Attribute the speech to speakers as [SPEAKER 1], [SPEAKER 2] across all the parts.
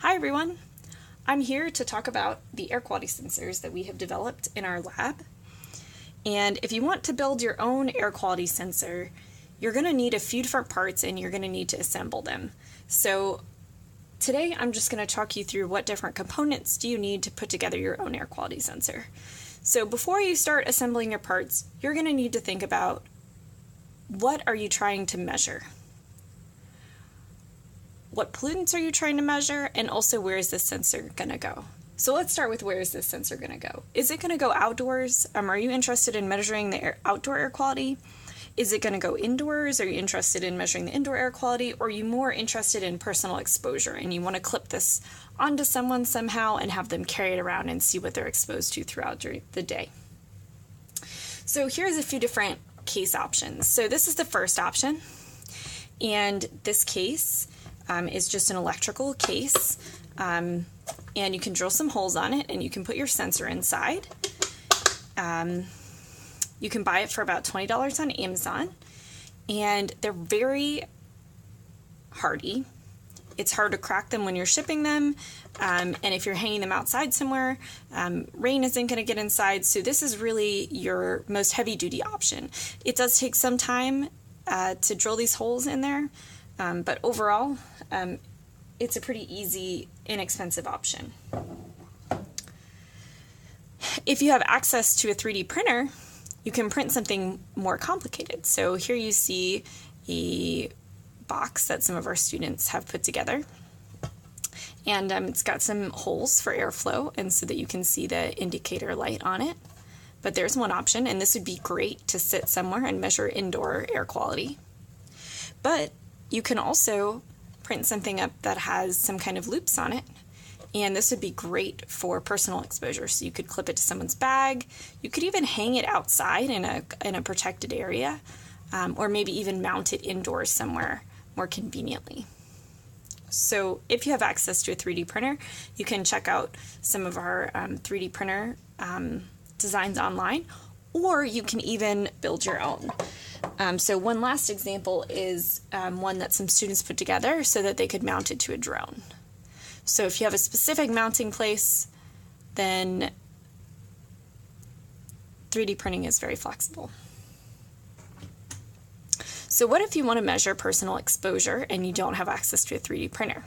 [SPEAKER 1] Hi everyone! I'm here to talk about the air quality sensors that we have developed in our lab. And if you want to build your own air quality sensor, you're going to need a few different parts and you're going to need to assemble them. So today I'm just going to talk you through what different components do you need to put together your own air quality sensor. So before you start assembling your parts, you're going to need to think about what are you trying to measure? What pollutants are you trying to measure, and also where is this sensor going to go? So let's start with where is this sensor going to go? Is it going to go outdoors? Are you interested in measuring the outdoor air quality? Is it going to go indoors? Are you interested in measuring the indoor air quality? Or are you more interested in personal exposure and you want to clip this onto someone somehow and have them carry it around and see what they're exposed to throughout the day? So here's a few different case options. So this is the first option, and this case is just an electrical case, and you can drill some holes on it and you can put your sensor inside. You can buy it for about $20 on Amazon, and they're very hardy. It's hard to crack them when you're shipping them, and if you're hanging them outside somewhere, rain isn't going to get inside, so this is really your most heavy-duty option. It does take some time to drill these holes in there, but overall, it's a pretty easy, inexpensive option. If you have access to a 3D printer, you can print something more complicated. So here you see a box that some of our students have put together. And it's got some holes for airflow, and so that you can see the indicator light on it. But there's one option, and this would be great to sit somewhere and measure indoor air quality. But you can also print something up that has some kind of loops on it, and this would be great for personal exposure. So you could clip it to someone's bag, you could even hang it outside in a protected area, or maybe even mount it indoors somewhere more conveniently. So if you have access to a 3D printer, you can check out some of our 3D printer designs online, or you can even build your own. So one last example is one that some students put together so that they could mount it to a drone. So if you have a specific mounting place, then 3D printing is very flexible. So what if you want to measure personal exposure and you don't have access to a 3D printer?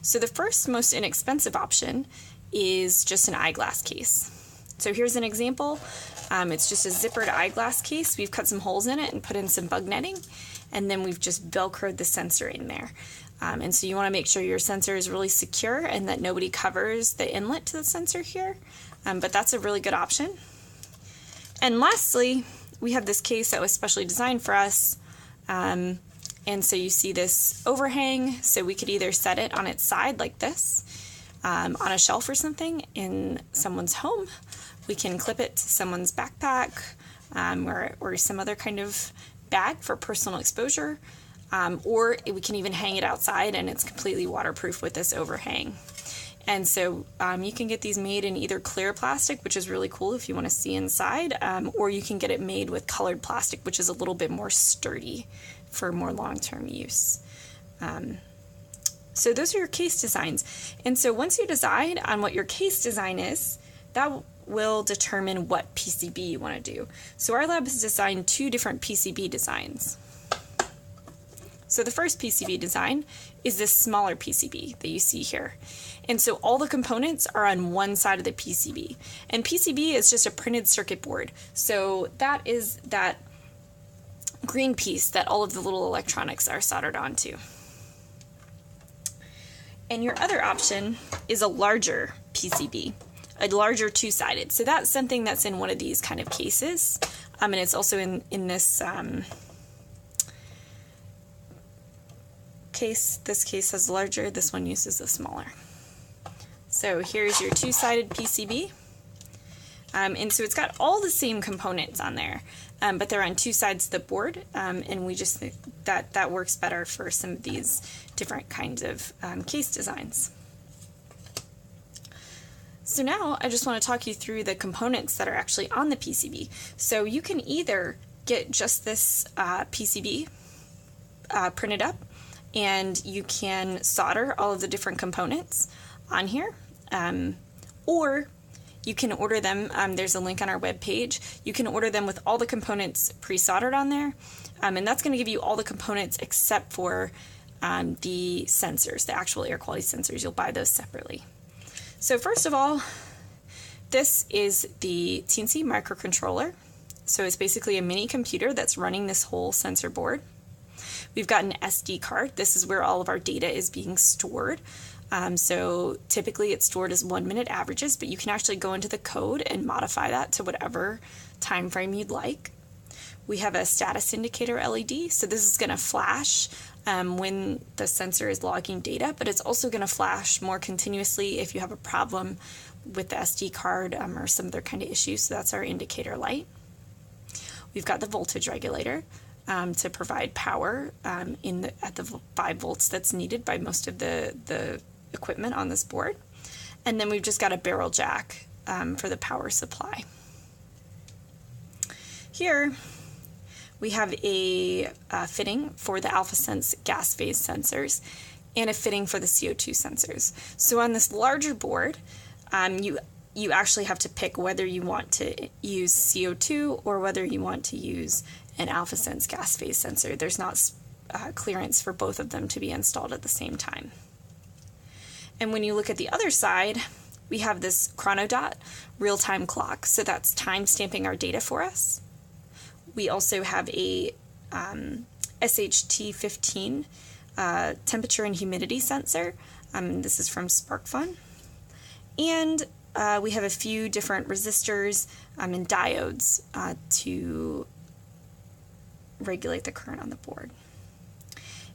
[SPEAKER 1] So the first, most inexpensive option is just an eyeglass case. So here's an example. It's just a zippered eyeglass case. We've cut some holes in it and put in some bug netting, and then we've just Velcroed the sensor in there. And so you want to make sure your sensor is really secure and that nobody covers the inlet to the sensor here, but that's a really good option. And lastly, we have this case that was specially designed for us, and so you see this overhang, so we could either set it on its side like this, on a shelf or something in someone's home. We can clip it to someone's backpack, or some other kind of bag for personal exposure, or we can even hang it outside and it's completely waterproof with this overhang. And so you can get these made in either clear plastic, which is really cool if you want to see inside, or you can get it made with colored plastic, which is a little bit more sturdy for more long-term use. So those are your case designs. And so once you decide on what your case design is, that will determine what PCB you want to do. So our lab has designed two different PCB designs. So the first PCB design is this smaller PCB that you see here. And so all the components are on one side of the PCB. And PCB is just a printed circuit board. So that is that green piece that all of the little electronics are soldered onto. And your other option is a larger PCB, a larger two-sided. So that's something that's in one of these kind of cases. And it's also in this case. This case has larger, this one uses a smaller. So here's your two-sided PCB. And so it's got all the same components on there, but they're on two sides of the board, and we just think that that works better for some of these different kinds of case designs. So now I just want to talk you through the components that are actually on the PCB. So you can either get just this PCB printed up, and you can solder all of the different components, on here, or you can order them. There's a link on our webpage. You can order them with all the components pre-soldered on there, and that's going to give you all the components except for the sensors, the actual air quality sensors. You'll buy those separately. So first of all, this is the Teensy microcontroller. So it's basically a mini computer that's running this whole sensor board. We've got an SD card. This is where all of our data is being stored. So typically it's stored as 1 minute averages, but you can actually go into the code and modify that to whatever time frame you'd like. We have a status indicator LED, so this is going to flash when the sensor is logging data, but it's also going to flash more continuously if you have a problem with the SD card or some other kind of issue, so that's our indicator light. We've got the voltage regulator to provide power at the 5 volts that's needed by most of the equipment on this board. And then we've just got a barrel jack for the power supply. Here we have a fitting for the AlphaSense gas phase sensors and a fitting for the CO2 sensors. So on this larger board, you actually have to pick whether you want to use CO2 or whether you want to use an AlphaSense gas phase sensor. There's not clearance for both of them to be installed at the same time. And when you look at the other side, we have this chronodot real-time clock. So that's time stamping our data for us. We also have a SHT15 temperature and humidity sensor. This is from SparkFun. And we have a few different resistors and diodes to regulate the current on the board.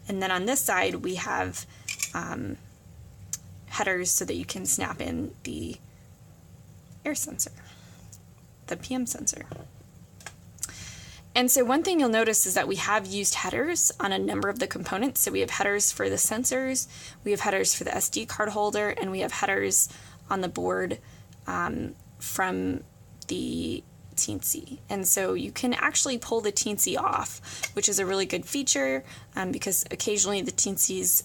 [SPEAKER 1] And then on this side, we have headers so that you can snap in the air sensor, the PM sensor. And so one thing you'll notice is that we have used headers on a number of the components. So we have headers for the sensors, we have headers for the SD card holder, and we have headers on the board from the Teensy. And so you can actually pull the Teensy off, which is a really good feature because occasionally the Teensy's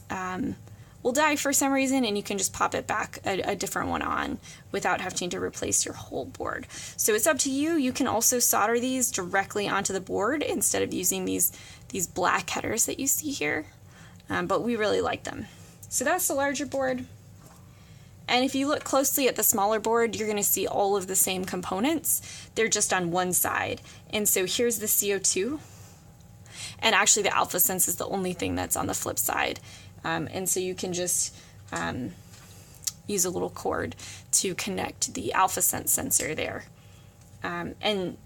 [SPEAKER 1] will die for some reason, and you can just pop it back a different one on without having to replace your whole board. So it's up to you. You can also solder these directly onto the board instead of using these black headers that you see here, but we really like them. So that's the larger board. And if you look closely at the smaller board, you're going to see all of the same components. They're just on one side. And so here's the CO2. And actually the AlphaSense is the only thing that's on the flip side. And so you can just use a little cord to connect the AlphaSense sensor there. And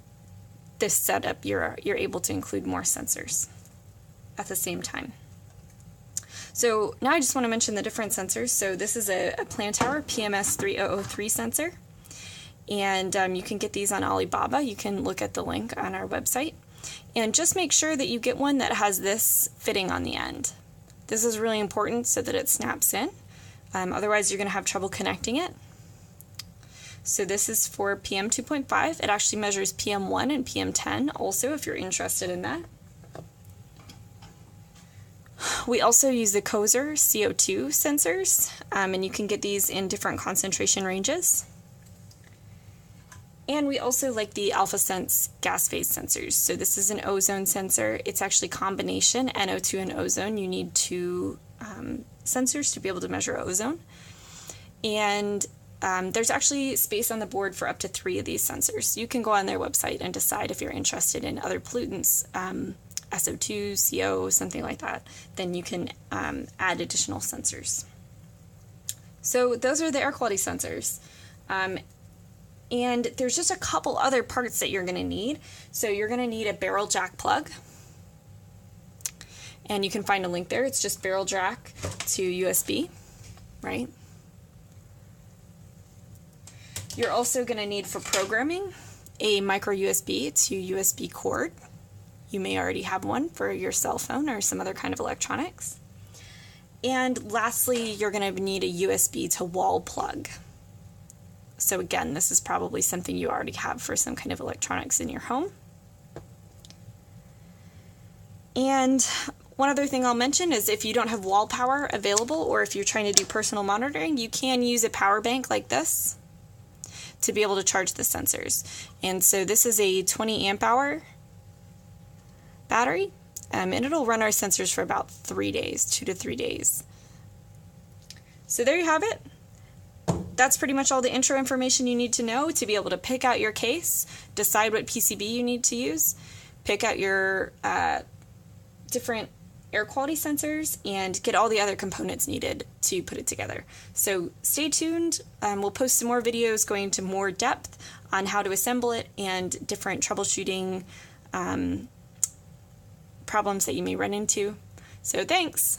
[SPEAKER 1] this setup, you're able to include more sensors at the same time. So now I just want to mention the different sensors. So this is a Plantower PMS 3003 sensor. And you can get these on Alibaba. You can look at the link on our website. And just make sure that you get one that has this fitting on the end. This is really important so that it snaps in. Otherwise, you're going to have trouble connecting it. So this is for PM 2.5. It actually measures PM 1 and PM 10 also, if you're interested in that. We also use the Kozer CO2 sensors, and you can get these in different concentration ranges. And we also like the AlphaSense gas phase sensors. So this is an ozone sensor. It's actually combination NO2 and ozone. You need 2 sensors to be able to measure ozone. And there's actually space on the board for up to 3 of these sensors. You can go on their website and decide if you're interested in other pollutants, SO2, CO, something like that. Then you can add additional sensors. So those are the air quality sensors. And there's just a couple other parts that you're going to need. So you're going to need a barrel jack plug. And you can find a link there. It's just barrel jack to USB, right? You're also going to need, for programming, a micro USB to USB cord. You may already have one for your cell phone or some other kind of electronics. And lastly, you're going to need a USB to wall plug. So again, this is probably something you already have for some kind of electronics in your home. And One other thing I'll mention is if you don't have wall power available, or if you're trying to do personal monitoring, you can use a power bank like this to be able to charge the sensors. And so this is a 20 amp hour battery, and it'll run our sensors for about 3 days, 2 to 3 days. So there you have it. That's pretty much all the intro information you need to know to be able to pick out your case, decide what PCB you need to use, pick out your different air quality sensors, and get all the other components needed to put it together. So stay tuned. We'll post some more videos going into more depth on how to assemble it and different troubleshooting problems that you may run into. So thanks.